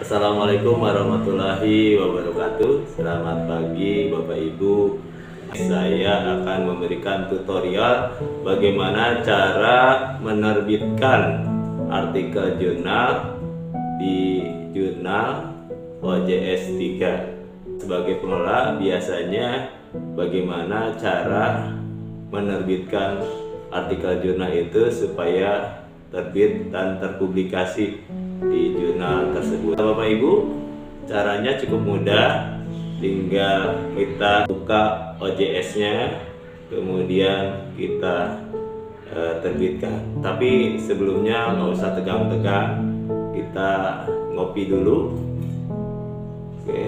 Assalamualaikum warahmatullahi wabarakatuh. Selamat pagi Bapak Ibu. Saya akan memberikan tutorial bagaimana cara menerbitkan artikel jurnal di jurnal OJS 3. Sebagai pengelola biasanya bagaimana cara menerbitkan artikel jurnal itu supaya terbit dan terpublikasi di jurnal tersebut. Bapak Ibu, caranya cukup mudah, tinggal kita buka OJS-nya, kemudian kita terbitkan. Tapi sebelumnya nggak usah tegang-tegang, kita ngopi dulu. Oke.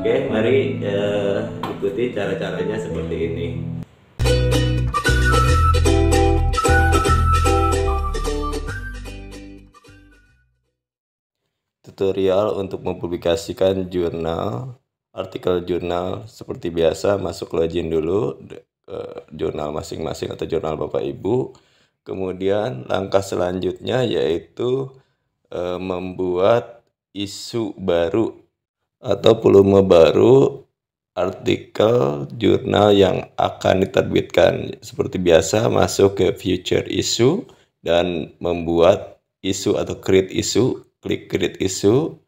Oke, mari ikuti cara-caranya seperti ini. Tutorial untuk mempublikasikan jurnal, artikel jurnal seperti biasa. Masuk login dulu ke jurnal masing-masing atau jurnal Bapak Ibu. Kemudian langkah selanjutnya yaitu membuat isu baru atau volume baru artikel jurnal yang akan diterbitkan. Seperti biasa masuk ke future issue dan membuat isu atau create issue. Klik create issue.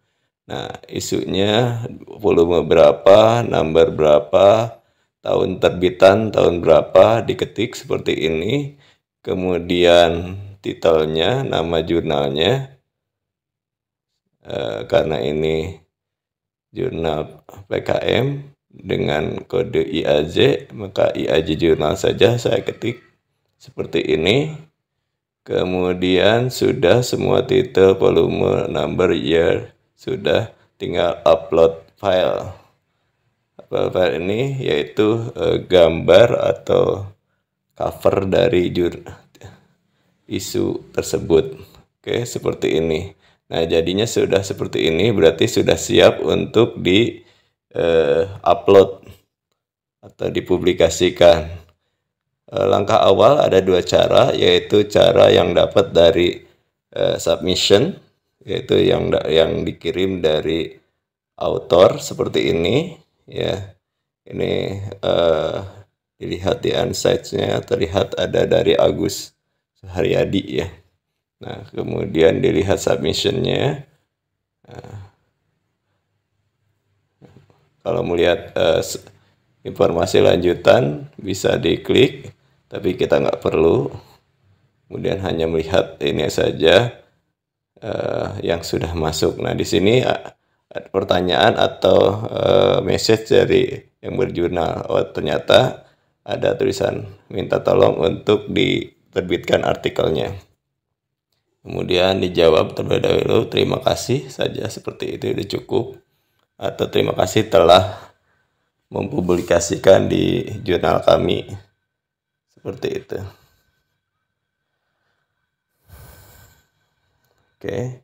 Nah, isunya volume berapa, number berapa, tahun terbitan tahun berapa, diketik seperti ini. Kemudian titelnya, nama jurnalnya. Karena ini jurnal PKM dengan kode IAJ, maka IAJ jurnal saja saya ketik seperti ini. Kemudian sudah semua titel, volume, number, year, sudah, tinggal upload file. File ini yaitu gambar atau cover dari isu tersebut. Oke, seperti ini. Nah, jadinya sudah seperti ini, berarti sudah siap untuk di upload atau dipublikasikan. Langkah awal ada dua cara, yaitu cara yang dapat dari submission, yaitu yang dikirim dari author seperti ini, ya. Ini dilihat di insights-nya, terlihat ada dari Agus Haryadi, ya. Nah, kemudian dilihat submission-nya. Kalau melihat informasi lanjutan bisa diklik, tapi kita nggak perlu. Kemudian hanya melihat ini saja yang sudah masuk. Nah, di sini ada pertanyaan atau message dari yang berjurnal. Oh, ternyata ada tulisan minta tolong untuk diterbitkan artikelnya. Kemudian dijawab terlebih dahulu, terima kasih saja, seperti itu sudah cukup. Atau terima kasih telah mempublikasikan di jurnal kami, seperti itu. Oke,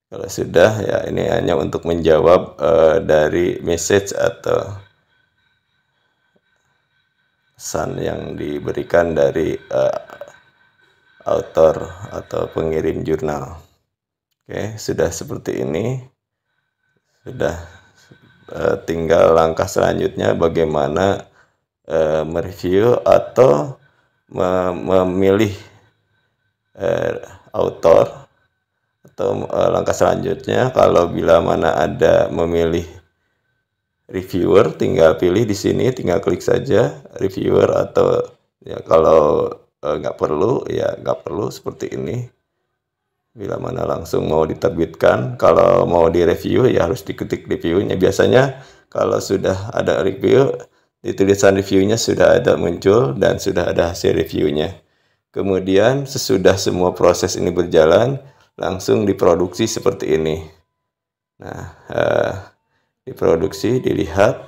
kalau sudah, ya ini hanya untuk menjawab dari message atau pesan yang diberikan dari author atau pengirim jurnal. Oke, sudah seperti ini. Sudah tinggal langkah selanjutnya bagaimana mereview atau memilih author, atau langkah selanjutnya kalau bila mana ada memilih reviewer, tinggal pilih di sini, tinggal klik saja reviewer, atau ya kalau nggak perlu ya nggak perlu, seperti ini. Bila mana langsung mau diterbitkan, kalau mau direview ya harus diketik reviewnya. Biasanya kalau sudah ada review, di tulisan reviewnya sudah ada muncul dan sudah ada hasil reviewnya. Kemudian sesudah semua proses ini berjalan, langsung diproduksi seperti ini. Nah, diproduksi, dilihat.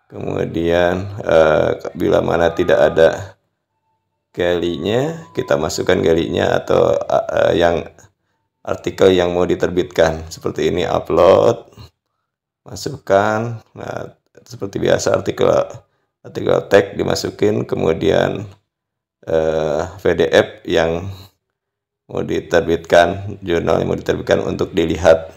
Kemudian bila mana tidak ada galinya, kita masukkan galinya atau yang artikel yang mau diterbitkan. Seperti ini, upload, masukkan. Nah, seperti biasa artikel tag dimasukin, kemudian PDF yang mau diterbitkan, jurnal yang mau diterbitkan untuk dilihat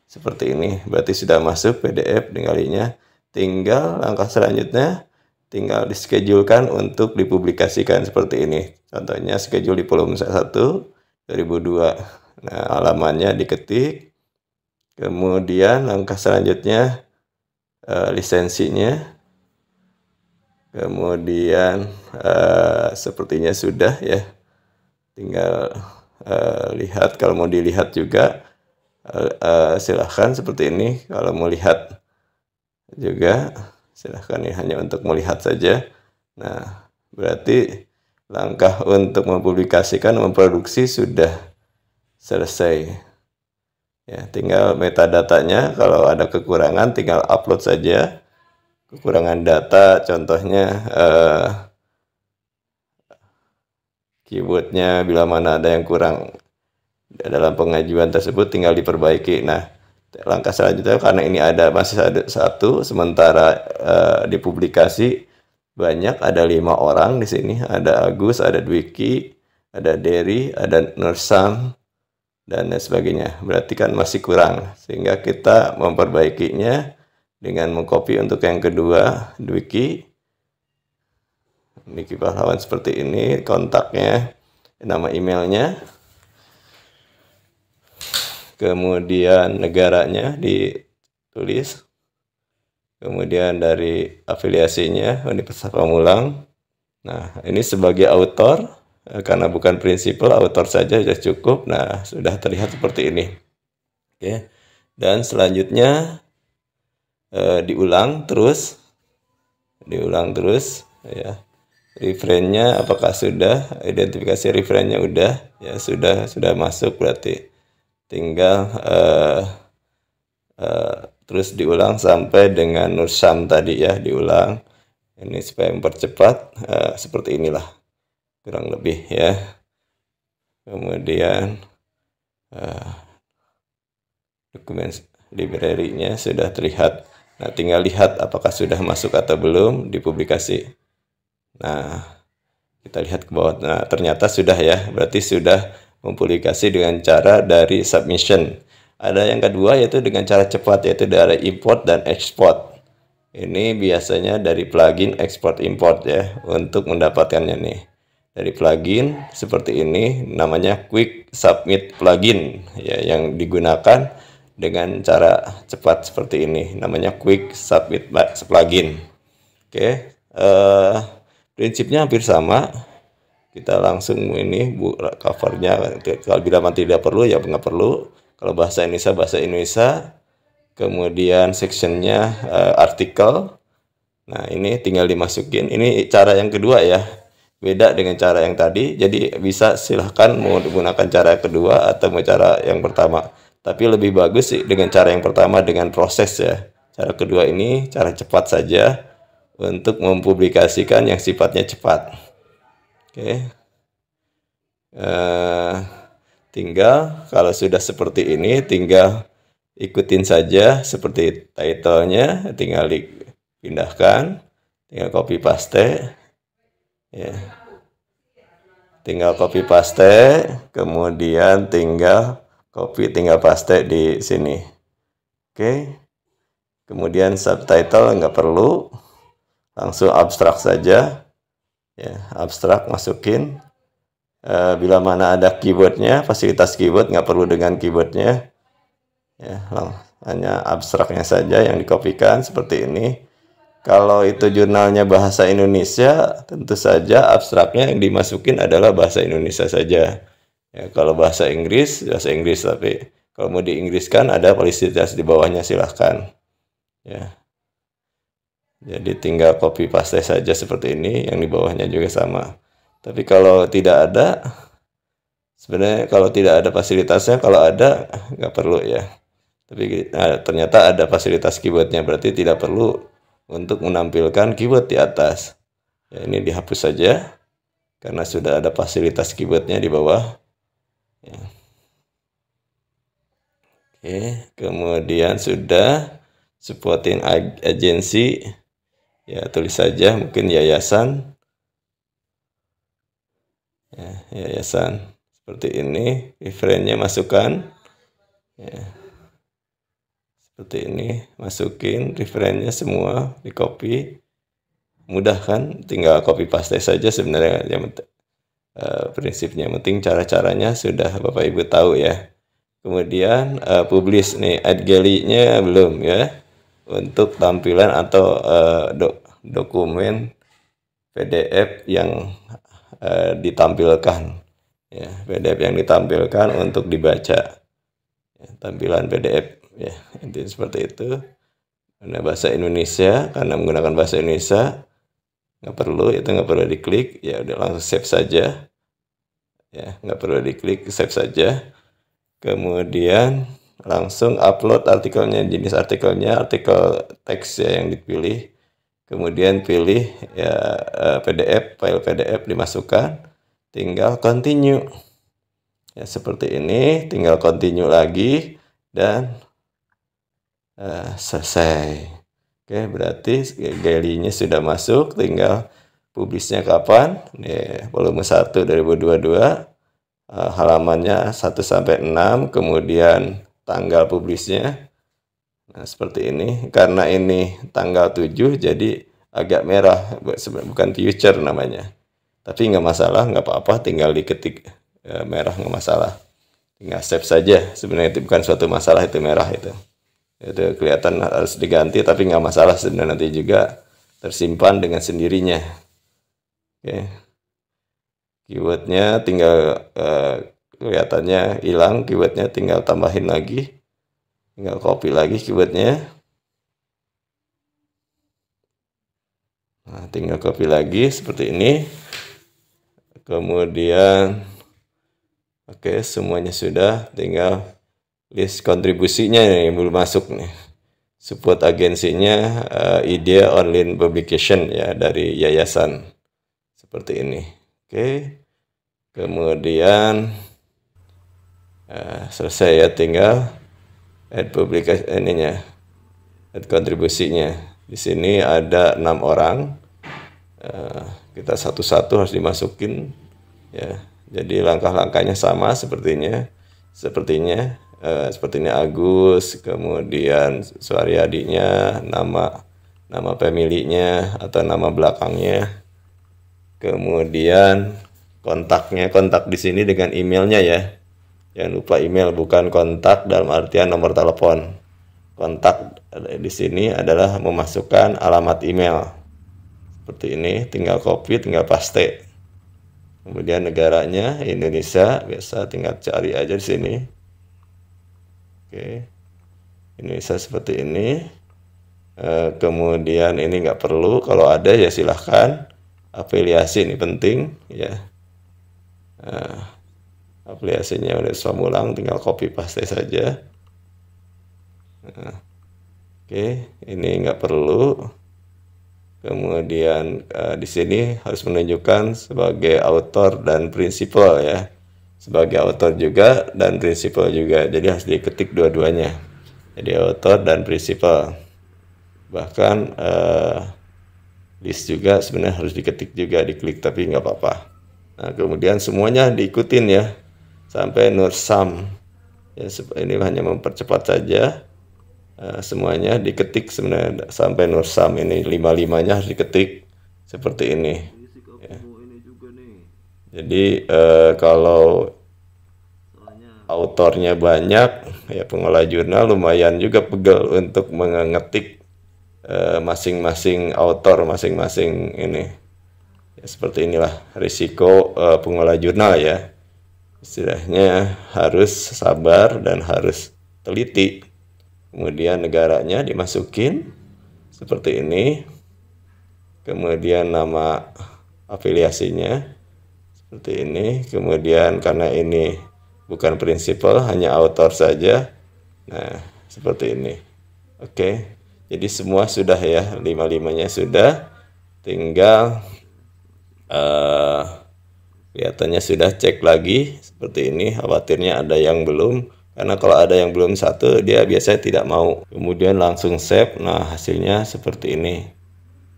seperti ini. Berarti sudah masuk PDF dengalinya. Tinggal langkah selanjutnya tinggal dischedulekan untuk dipublikasikan seperti ini. Contohnya schedule di volume 1 2002. Nah, halamannya diketik. Kemudian langkah selanjutnya lisensinya. Kemudian sepertinya sudah ya. Tinggal lihat, kalau mau dilihat juga silahkan seperti ini. Kalau mau lihat juga silahkan, ya, hanya untuk melihat saja. Nah, berarti langkah untuk mempublikasikan, memproduksi sudah selesai. Ya, tinggal metadatanya, kalau ada kekurangan tinggal upload saja. Kekurangan data contohnya keywordnya, bila mana ada yang kurang dalam pengajuan tersebut tinggal diperbaiki. Nah, langkah selanjutnya, karena ini masih ada satu, sementara dipublikasi banyak, ada 5 orang di sini. Ada Agus, ada Dwiki, ada Derry, ada Nursam, dan sebagainya. Berarti kan masih kurang, sehingga kita memperbaikinya dengan mengcopy untuk yang kedua, Dwiki Pahlawan seperti ini, kontaknya, nama emailnya, kemudian negaranya ditulis, kemudian dari afiliasinya Universitas Pamulang. Nah, ini sebagai autor, karena bukan prinsipal, autor saja sudah cukup. Nah, sudah terlihat seperti ini. Oke. Dan selanjutnya diulang terus ya. Referennya apakah sudah, identifikasi referennya udah ya, sudah masuk, berarti tinggal terus diulang sampai dengan Nursam tadi ya, diulang. Ini supaya mempercepat, seperti inilah kurang lebih ya. Kemudian dokumen library-nya sudah terlihat. Nah, tinggal lihat apakah sudah masuk atau belum dipublikasi. Nah, kita lihat ke bawah. Nah, ternyata sudah ya, berarti sudah mempublikasi dengan cara dari submission. Ada yang kedua, yaitu dengan cara cepat, yaitu dari import dan export. Ini biasanya dari plugin export import ya, untuk mendapatkannya nih. Dari plugin seperti ini, namanya Quick Submit plugin ya, yang digunakan dengan cara cepat seperti ini, namanya Quick Submit plugin. Oke, prinsipnya hampir sama. Kita langsung ini covernya, kalau bila tidak perlu ya nggak perlu. Kalau bahasa Indonesia, kemudian sectionnya artikel. Nah, ini tinggal dimasukin. Ini cara yang kedua ya, beda dengan cara yang tadi. Jadi bisa silahkan mau menggunakan cara kedua atau mau cara yang pertama. Tapi lebih bagus sih dengan cara yang pertama, dengan proses ya. Cara kedua ini cara cepat saja untuk mempublikasikan yang sifatnya cepat. Oke. Tinggal kalau sudah seperti ini, tinggal ikutin saja seperti title-nya, tinggal dipindahkan, tinggal copy paste ya. Tinggal copy paste, kemudian tinggal copy, tinggal paste di sini. Oke. Kemudian subtitle nggak perlu, langsung abstrak saja ya, abstrak masukin. Bila mana ada keywordnya, fasilitas keyword nggak perlu dengan keywordnya ya, hanya abstraknya saja yang dikopikan seperti ini. Kalau itu jurnalnya bahasa Indonesia, tentu saja abstraknya yang dimasukin adalah bahasa Indonesia saja ya. Kalau bahasa Inggris, tapi kalau mau diinggriskan ada fasilitas di bawahnya, silahkan ya. Jadi tinggal copy paste saja seperti ini, yang di bawahnya juga sama. Tapi kalau tidak ada, sebenarnya kalau tidak ada fasilitasnya, kalau ada nggak perlu ya. Tapi ternyata ada fasilitas keywordnya, berarti tidak perlu untuk menampilkan keyword di atas. Ya, ini dihapus saja karena sudah ada fasilitas keywordnya di bawah. Ya. Oke, kemudian sudah supporting agency. Ya, tulis saja mungkin yayasan. ya, yayasan seperti ini, referensinya masukkan ya, seperti ini, masukin referensinya semua, di copy, mudah kan, tinggal copy paste saja sebenarnya. Yang prinsipnya penting, cara-caranya sudah Bapak Ibu tahu ya. Kemudian publish nih, add gallery-nya belum ya, untuk tampilan atau dokumen PDF yang ditampilkan ya, PDF yang ditampilkan untuk dibaca ya, tampilan PDF ya, intinya seperti itu. Karena bahasa Indonesia, karena menggunakan bahasa Indonesia nggak perlu, itu nggak perlu diklik ya, udah langsung save saja ya, nggak perlu diklik, save saja. Kemudian langsung upload artikelnya, jenis artikelnya artikel teks ya yang dipilih. Kemudian pilih ya PDF, file PDF dimasukkan, tinggal continue ya, seperti ini, tinggal continue lagi dan selesai. Oke, berarti gallery-nya sudah masuk, tinggal publishnya kapan nih, volume 1 2022, halamannya 1 sampai 6, kemudian tanggal publishnya. Nah, seperti ini. Karena ini tanggal 7 jadi agak merah, bukan future namanya. Tapi nggak masalah, nggak apa-apa, tinggal diketik merah, nggak masalah. Tinggal save saja. Sebenarnya itu bukan suatu masalah, itu merah itu kelihatan harus diganti, tapi nggak masalah sebenarnya, nanti juga tersimpan dengan sendirinya. Oke, keywordnya tinggal kelihatannya hilang, keywordnya tinggal tambahin lagi, tinggal copy lagi keywordnya. Nah, tinggal copy lagi seperti ini. Kemudian oke, semuanya sudah, tinggal list kontribusinya yang belum masuk nih. Support agensinya Idea Online Publication ya, dari yayasan seperti ini. Oke, kemudian selesai ya, tinggal add publication ininya, add kontribusinya. Di sini ada 6 orang, kita satu-satu harus dimasukin ya. Jadi langkah-langkahnya sama sepertinya Agus, kemudian Suaryadinya, nama pemiliknya atau nama belakangnya, kemudian kontaknya, kontak di sini dengan emailnya ya, jangan lupa email, bukan kontak dalam artian nomor telepon. Kontak di sini adalah memasukkan alamat email seperti ini, tinggal copy, tinggal paste. Kemudian negaranya Indonesia, biasa tinggal cari aja di sini. Oke, Indonesia seperti ini. Kemudian ini nggak perlu, kalau ada ya silahkan. Afiliasi ini penting ya. Afiliasinya udah Swamulang, tinggal copy paste saja. Oke, ini nggak perlu. Kemudian di sini harus menunjukkan sebagai author dan prinsipal ya. Sebagai author juga dan prinsipal juga, jadi harus diketik dua-duanya, jadi author dan prinsipal. Bahkan list juga sebenarnya harus diketik juga, diklik, tapi nggak apa-apa. Nah, kemudian semuanya diikutin ya sampai Nursam ya, ini hanya mempercepat saja. Semuanya diketik sebenarnya sampai Nursam, ini 5-5-nya harus diketik seperti ini ya. Jadi kalau autornya banyak ya, pengelola jurnal lumayan juga pegel untuk mengetik masing-masing autor, masing-masing ini ya, seperti inilah risiko pengelola jurnal ya. Istilahnya harus sabar dan harus teliti. Kemudian negaranya dimasukin seperti ini, kemudian nama afiliasinya seperti ini, kemudian karena ini bukan prinsipal, hanya author saja, nah seperti ini. Oke, jadi semua sudah ya, 5-5-nya sudah, tinggal kelihatannya sudah, cek lagi seperti ini. Khawatirnya ada yang belum, karena kalau ada yang belum satu dia biasanya tidak mau. Kemudian langsung save. Nah, hasilnya seperti ini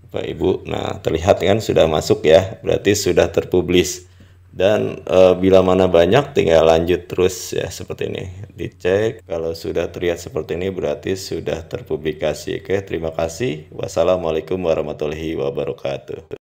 Bapak Ibu. Nah, terlihat kan sudah masuk ya, berarti sudah terpublish. Dan bila mana banyak tinggal lanjut terus ya seperti ini. Dicek kalau sudah terlihat seperti ini berarti sudah terpublikasi. Oke, terima kasih. Wassalamualaikum warahmatullahi wabarakatuh.